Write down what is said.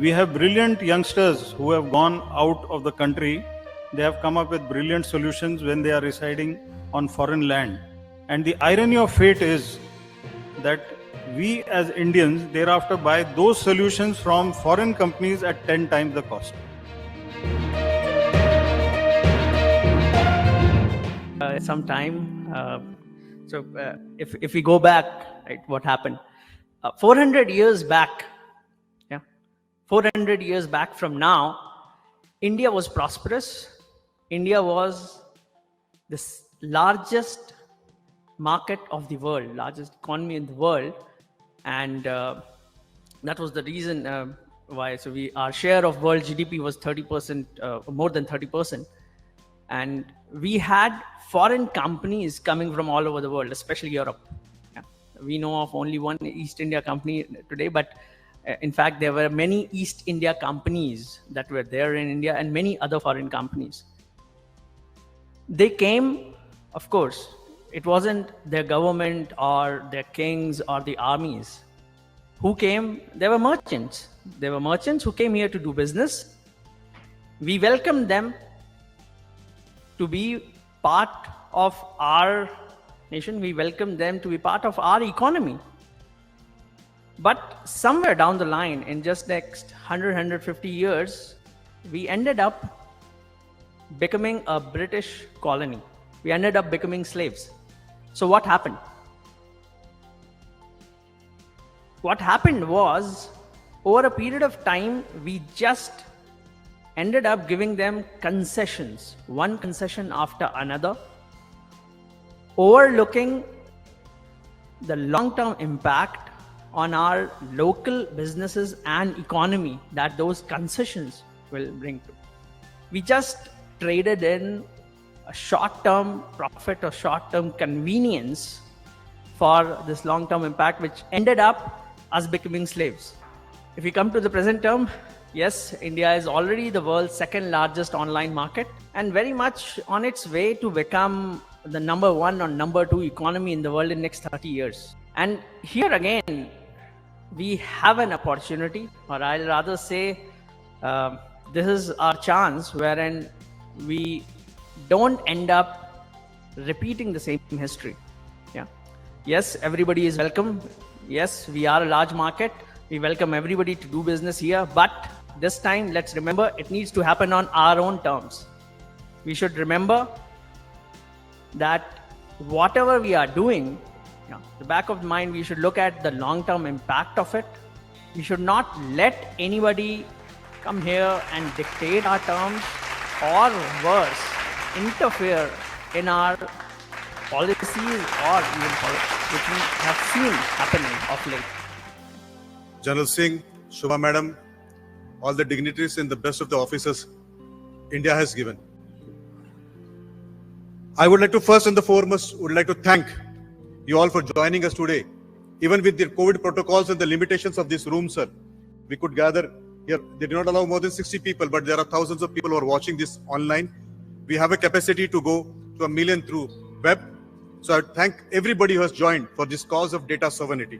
We have brilliant youngsters who have gone out of the country. They have come up with brilliant solutions when they are residing on foreign land. And the irony of fate is that we as Indians thereafter buy those solutions from foreign companies at 10 times the cost. Some time. If we go back, right, what happened? 400 years back, 400 years back from now, India was prosperous. India was the largest market of the world, largest economy in the world, and that was the reason why. So our share of world GDP was 30%, more than 30%, and we had foreign companies coming from all over the world, especially Europe. We know of only one East India company today, but in fact, there were many East India companies that were there in India and many other foreign companies. They came, of course, it wasn't their government or their kings or the armies who came. There were merchants. There were merchants who came here to do business. We welcomed them to be part of our nation. We welcomed them to be part of our economy. But somewhere down the line, in just next 150 years, we ended up becoming a British colony. We ended up becoming slaves. So what happened? What happened was, over a period of time, we just ended up giving them concessions, one concession after another, overlooking the long-term impact on our local businesses and economy that those concessions will bring to. We just traded in a short-term profit or short-term convenience for this long-term impact, which ended up us becoming slaves. If we come to the present term, yes, India is already the world's second largest online market and very much on its way to become the number one or number two economy in the world in the next 30 years. And here again, we have an opportunity, or I'll rather say, this is our chance wherein we don't end up repeating the same history. Yes, everybody is welcome. Yes, we are a large market. We welcome everybody to do business here. But this time, let's remember, it needs to happen on our own terms. We should remember that whatever we are doing, the back of the mind, we should look at the long-term impact of it. We should not let anybody come here and dictate our terms, or worse, interfere in our policies or even which we have seen happening of late. General Singh, Shubha Madam, all the dignitaries and the best of the officers India has given. I would like to first and the foremost thank you all for joining us today. Even with the COVID protocols and the limitations of this room, sir, we could gather here. They did not allow more than 60 people, but there are thousands of people who are watching this online. We have a capacity to go to 1 million through web. So I thank everybody who has joined for this cause of data sovereignty.